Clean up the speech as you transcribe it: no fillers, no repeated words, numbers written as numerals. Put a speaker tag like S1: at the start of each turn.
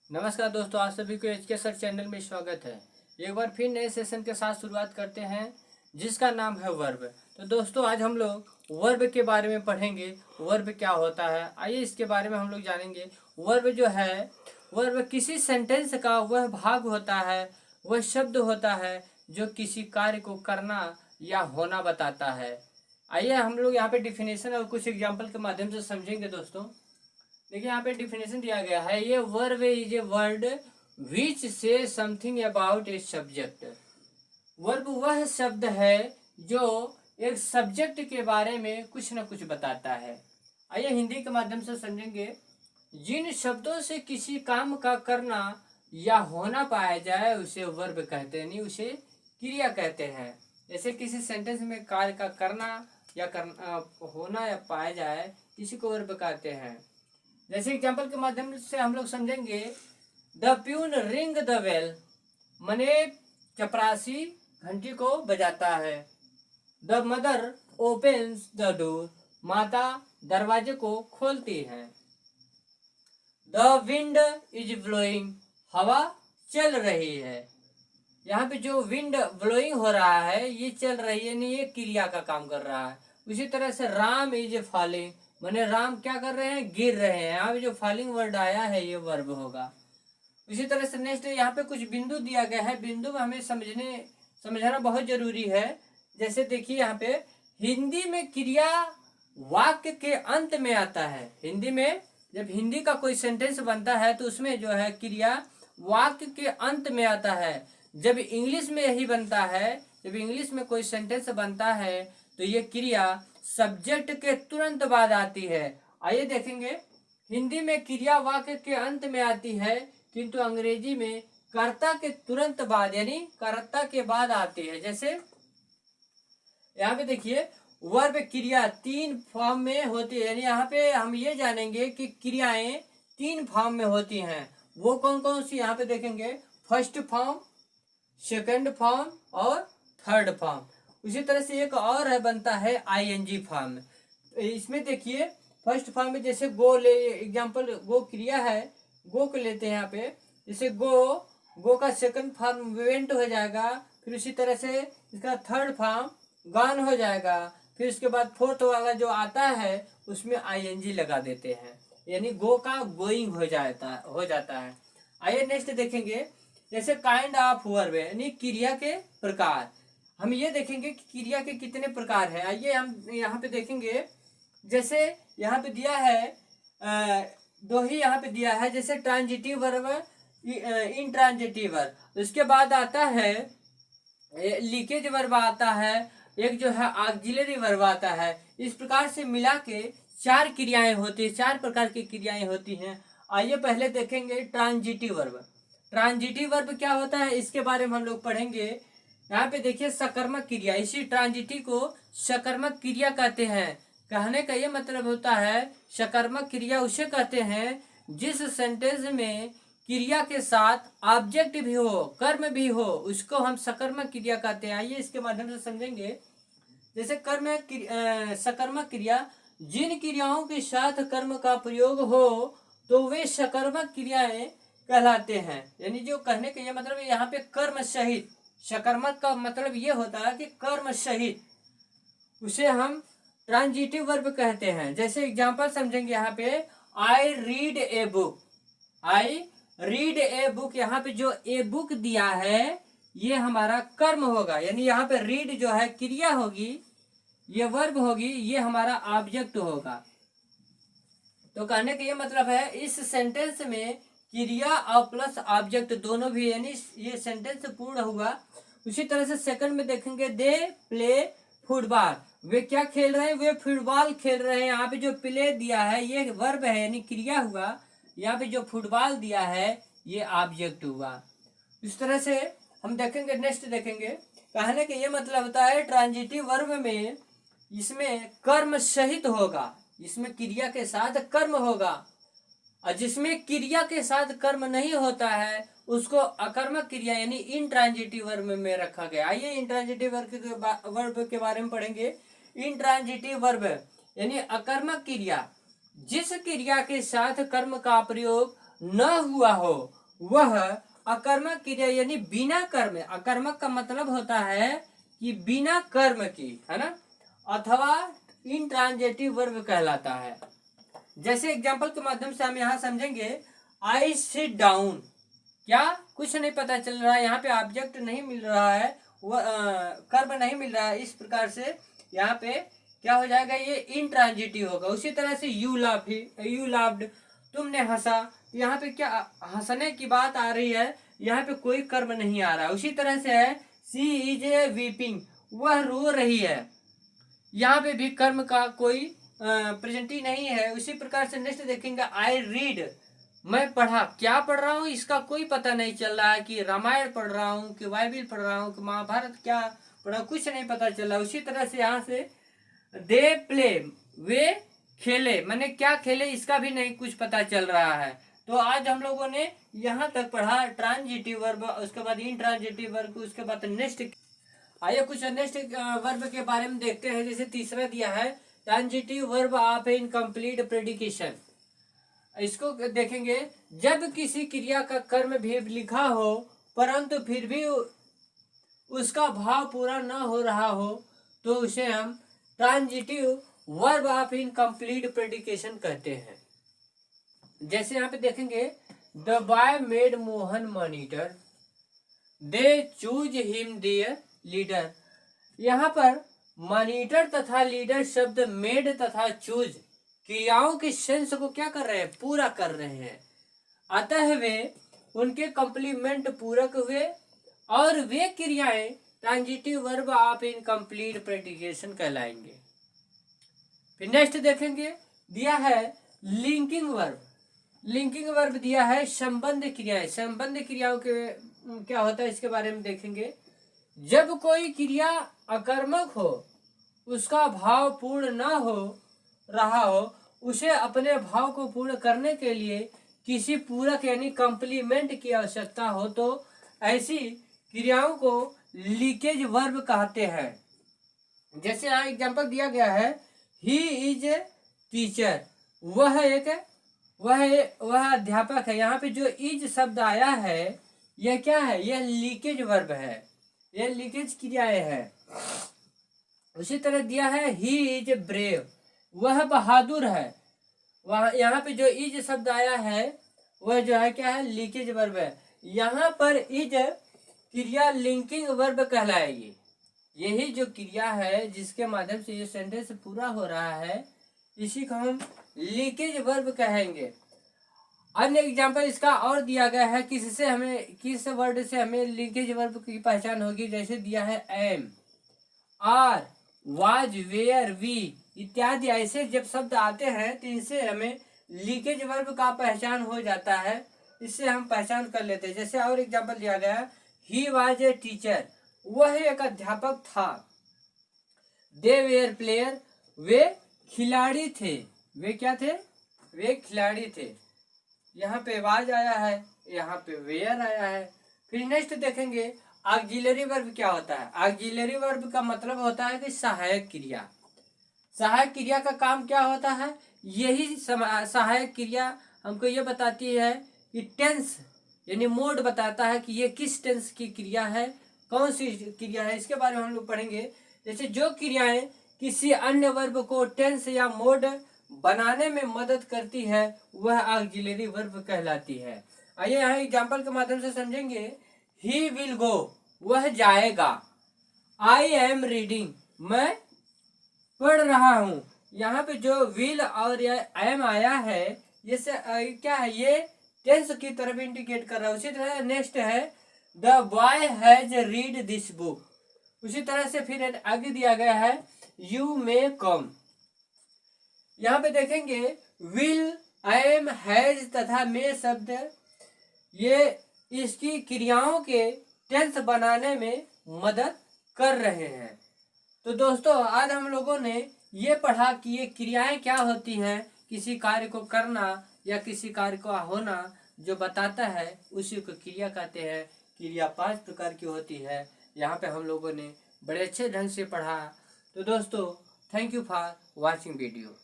S1: नमस्कार दोस्तों, आप सभी को एच के सर चैनल में स्वागत है। एक बार फिर नए सेशन के साथ शुरुआत करते हैं जिसका नाम है वर्ब। तो दोस्तों आज हम लोग वर्ब के बारे में पढ़ेंगे। वर्ब क्या होता है, आइए इसके बारे में हम लोग जानेंगे। वर्ब जो है, वर्ब किसी सेंटेंस का वह भाग होता है, वह शब्द होता है जो किसी कार्य को करना या होना बताता है। आइए हम लोग यहाँ पे डिफिनेशन और कुछ एग्जाम्पल के माध्यम से समझेंगे। दोस्तों देखिए यहाँ पे डिफिनेशन दिया गया है, ये verb is a word which से something about a subject. Verb वह शब्द है जो एक सब्जेक्ट के बारे में कुछ न कुछ बताता है। आइए हिंदी के माध्यम से समझेंगे। जिन शब्दों से किसी काम का करना या होना पाया जाए उसे वर्ब कहते हैं, नहीं उसे क्रिया कहते हैं। जैसे किसी सेंटेंस में कार्य का करना या होना या पाया जाए, इसी को वर्ब कहते हैं। जैसे एग्जाम्पल के माध्यम से हम लोग समझेंगे, the peon ring the bell, मने चपरासी घंटी को बजाता है। The mother opens the door, माता दरवाजे को खोलती है। द विंड इज ब्लोइंग, हवा चल रही है। यहाँ पे जो विंड ब्लोइंग हो रहा है ये चल रही है, नहीं ये क्रिया का काम कर रहा है। उसी तरह से राम इज फॉलिंग, माने राम क्या कर रहे हैं, गिर रहे हैं। यहाँ पे जो फॉलिंग वर्ड आया है ये वर्ब होगा। उसी तरह से नेक्स्ट यहाँ पे कुछ बिंदु दिया गया है, बिंदु में हमें समझाना बहुत जरूरी है। जैसे देखिए यहाँ पे हिंदी में क्रिया वाक्य के अंत में आता है। हिंदी में जब हिंदी का कोई सेंटेंस बनता है तो उसमें जो है क्रिया वाक्य के अंत में आता है। जब इंग्लिश में यही बनता है, जब इंग्लिश में कोई सेंटेंस बनता है तो ये क्रिया सब्जेक्ट के तुरंत बाद आती है। आइए देखेंगे, हिंदी में क्रिया वाक्य के अंत में आती है किंतु अंग्रेजी में कर्ता के तुरंत बाद यानी कर्ता के बाद आती है। जैसे यहाँ पे देखिए वर्ब क्रिया 3 फॉर्म में होती है, यानी यहाँ पे हम ये जानेंगे कि क्रियाएं 3 फॉर्म में होती हैं। वो कौन कौन सी यहाँ पे देखेंगे, फर्स्ट फॉर्म, सेकंड फॉर्म और थर्ड फॉर्म। उसी तरह से एक और है बनता है आईएनजी फॉर्म। इसमें देखिए फर्स्ट फॉर्म में जैसे गो ले, एग्जांपल गो क्रिया है, गो को लेते हैं यहाँ पे। जैसे गो का सेकंड फॉर्म वेंट हो जाएगा, फिर उसी तरह से इसका थर्ड फॉर्म गॉन हो जाएगा, फिर उसके बाद फोर्थ वाला जो आता है उसमें आईएनजी लगा देते हैं, यानी गो का गोइंग हो जाता है। आइए नेक्स्ट देखेंगे, जैसे काइंड ऑफ वर्ब यानी क्रिया के प्रकार। हम ये देखेंगे कि क्रिया के कितने प्रकार है। आइए हम यहाँ पे देखेंगे, जैसे यहाँ पे दिया है दो ही यहाँ पे दिया है, जैसे ट्रांजिटिव वर्ब, इंट्रांजिटिव वर्ब, उसके बाद आता है लीकेज वर्ब आता है, एक जो है ऑक्सिलरी वर्ब आता है। इस प्रकार से मिला के 4 क्रियाएं होती है, 4 प्रकार की क्रियाएं होती हैं। आइए पहले देखेंगे ट्रांजिटिव वर्ब। ट्रांजिटिव वर्ब क्या होता है इसके बारे में हम लोग पढ़ेंगे। यहाँ पे देखिए सकर्मक क्रिया, इसी ट्रांजिटिव को सकर्मक क्रिया कहते हैं। कहने का ये मतलब होता है सकर्मक क्रिया उसे कहते हैं जिस सेंटेंस में क्रिया के साथ ऑब्जेक्ट भी हो, कर्म भी हो, उसको हम सकर्मक क्रिया कहते हैं। आइए इसके माध्यम से समझेंगे। जैसे सकर्मक क्रिया, जिन क्रियाओं के साथ कर्म का प्रयोग हो तो वे सकर्मक क्रियाएं कहलाते हैं। यानी जो कहने का ये मतलब है यहाँ पे कर्म सहित, सकर्मक का मतलब ये होता है कि कर्म सहित, उसे हम ट्रांजिटिव वर्ब कहते हैं। जैसे एग्जांपल समझेंगे यहाँ पे, I read a book, I read a book, यहाँ पे जो ए बुक दिया है ये हमारा कर्म होगा, यानी यहाँ पे रीड जो है क्रिया होगी, ये वर्ब होगी, ये हमारा ऑब्जेक्ट होगा। तो कहने का ये मतलब है इस सेंटेंस में क्रिया और प्लस ऑब्जेक्ट दोनों भी, यानी ये सेंटेंस पूर्ण हुआ। उसी तरह से सेकंड में देखेंगे, दे प्ले फुटबॉल, वे क्या खेल रहे हैं, वे फुटबॉल खेल रहे हैं। यहाँ पे जो प्ले दिया है ये वर्ब है यानी क्रिया हुआ, यहाँ पे जो फुटबॉल दिया है ये ऑब्जेक्ट हुआ। इस तरह से हम देखेंगे, नेक्स्ट देखेंगे। कहने का ये मतलब होता है ट्रांजिटिव वर्ब में इसमें कर्म सहित होगा, इसमें क्रिया के साथ कर्म होगा, और जिसमें क्रिया के साथ कर्म नहीं होता है उसको अकर्मक क्रिया यानी इंट्रांजिटिव वर्ब में रखा गया। आइए इंट्रांजिटिव वर्ब के बारे में पढ़ेंगे। इंट्रांजिटिव वर्ब यानी अकर्मक क्रिया, जिस क्रिया के साथ कर्म का प्रयोग न हुआ हो वह अकर्मक क्रिया यानी बिना कर्म। अकर्मक का मतलब होता है कि बिना कर्म की, है ना, अथवा इंट्रांजिटिव वर्ब कहलाता है। जैसे एग्जांपल के माध्यम से हम यहाँ समझेंगे, आई सिट डाउन। क्या कुछ नहीं पता चल रहा है, यहाँ पे ऑब्जेक्ट नहीं मिल रहा है, वह कर्म नहीं मिल रहा है, इस प्रकार से यहाँ पे क्या हो जाएगा, ये इंट्रांजिटिव होगा। उसी तरह से यू लाफ्ड, तुमने हंसा, यहाँ पे क्या हंसने की बात आ रही है, यहाँ पे कोई कर्म नहीं आ रहा। उसी तरह से है सी इज वीपिंग, वह रो रही है, यहाँ पे भी कर्म का कोई प्रेजेंटी नहीं है। उसी प्रकार से नेक्स्ट देखेंगे, आई रीड, मैं पढ़ा। क्या पढ़ रहा हूँ इसका कोई पता नहीं चल रहा है, कि रामायण पढ़ रहा हूँ, कि बाइबिल पढ़ रहा हूँ, कि महाभारत क्या पढ़ा, कुछ नहीं पता चल रहा। उसी तरह से यहाँ से दे प्ले, वे खेले, मैंने क्या खेले इसका भी नहीं कुछ पता चल रहा है। तो आज हम लोगों ने यहाँ तक पढ़ा ट्रांजिटिव वर्ब, उसके बाद इंट्रांजिटिव वर्ब, उसके बाद नेक्स्ट। आइए कुछ नेक्स्ट वर्ब के बारे में देखते हैं। जैसे तीसरा दिया है ट्रांजिटिव वर्ब ऑफ इनकम्प्लीट प्रेडिकेशन। इसको देखेंगे, जब किसी क्रिया का कर्म भी लिखा हो परंतु फिर भी उसका भाव पूरा न हो रहा हो तो उसे हम ट्रांजिटिव वर्ब ऑफ इनकम्प्लीट प्रेडिकेशन कहते हैं। जैसे यहाँ पे देखेंगे, the boy made Mohan monitor, they choose him there leader. यहाँ पर मॉनिटर तथा लीडर शब्द मेड तथा चूज क्रियाओं के सेंस को क्या कर रहे हैं, पूरा कर रहे हैं। अतः वे उनके कंप्लीमेंट पूरक हुए और वे क्रियाएं ट्रांजिटिव वर्ब ऑफ इनकम्प्लीट प्रेडिकेशन कहलाएंगे। फिर नेक्स्ट देखेंगे, दिया है लिंकिंग वर्ब। लिंकिंग वर्ब दिया है संबंध क्रियाएं। संबंध क्रियाओं के क्या होता है इसके बारे में देखेंगे। जब कोई क्रिया अकर्मक हो, उसका भाव पूर्ण न हो रहा हो, उसे अपने भाव को पूर्ण करने के लिए किसी पूरक यानी कंप्लीमेंट की आवश्यकता हो तो ऐसी क्रियाओं को लीकेज वर्ब कहते हैं। जैसे यहाँ एग्जांपल दिया गया है, ही इज ए टीचर, वह अध्यापक है। यहाँ पे जो इज शब्द आया है यह क्या है, यह लीकेज वर्ब है, यह लीकेज क्रियाएं है। उसी तरह दिया है ही इज ब्रेव, वह बहादुर है। वह यहाँ पे जो इज शब्द आया है वह जो है क्या है, लीकेज वर्ब है। यहाँ पर इज क्रिया लिंकिंग वर्ब कहलाएगी। यही जो क्रिया है जिसके माध्यम से ये सेंटेंस पूरा हो रहा है, इसी को हम लीकेज वर्ब कहेंगे। अन्य एग्जांपल इसका और दिया गया है, किस वर्ड से हमें लीकेज वर्ब की पहचान होगी। जैसे दिया है am, are, was, were, we इत्यादि ऐसे जब शब्द आते हैं तो इनसे हमें लीकेज वर्ब का पहचान हो जाता है, इससे हम पहचान कर लेते हैं। जैसे और एग्जांपल दिया गया है, ही वाज ए टीचर, वह एक अध्यापक था। दे वेयर प्लेयर, वे खिलाड़ी थे। वे क्या थे, वे खिलाड़ी थे। यहाँ पे वाज आया है, यहाँ पे वेयर आया है। फिर नेक्स्ट देखेंगे, ऑक्सिलरी वर्ब क्या होता है। ऑक्सिलरी वर्ब का मतलब होता है कि सहायक क्रिया। सहायक क्रिया का काम क्या होता है, यही सहायक क्रिया हमको ये बताती है कि टेंस यानी मोड बताता है कि ये किस टेंस की क्रिया है, कौन सी क्रिया है, इसके बारे में हम लोग पढ़ेंगे। जैसे जो क्रियाएं किसी अन्य वर्ब को टेंस या मोड बनाने में मदद करती है वह ऑक्सिलरी वर्ब कहलाती है। आइए यहाँ एग्जांपल के माध्यम से समझेंगे। ही विल गो, वह जाएगा। आई एम रीडिंग, मैं पढ़ रहा हूँ। यहाँ पे जो विल और एम आया है ये क्या है, ये टेंस की तरफ इंडिकेट कर रहा है। उसी तरह नेक्स्ट है, the boy has read this book. उसी तरह से फिर आगे दिया गया है, यू मे कम। यहाँ पे देखेंगे विल, एम, हैज तथा मे शब्द ये इसकी क्रियाओं के टेंस बनाने में मदद कर रहे हैं। तो दोस्तों आज हम लोगों ने ये पढ़ा कि ये क्रियाएं क्या होती हैं, किसी कार्य को करना या किसी कार्य का होना जो बताता है उसी को क्रिया कहते हैं। क्रिया 5 प्रकार की होती है, यहाँ पे हम लोगों ने बड़े अच्छे ढंग से पढ़ा। तो दोस्तों thank you for watching video.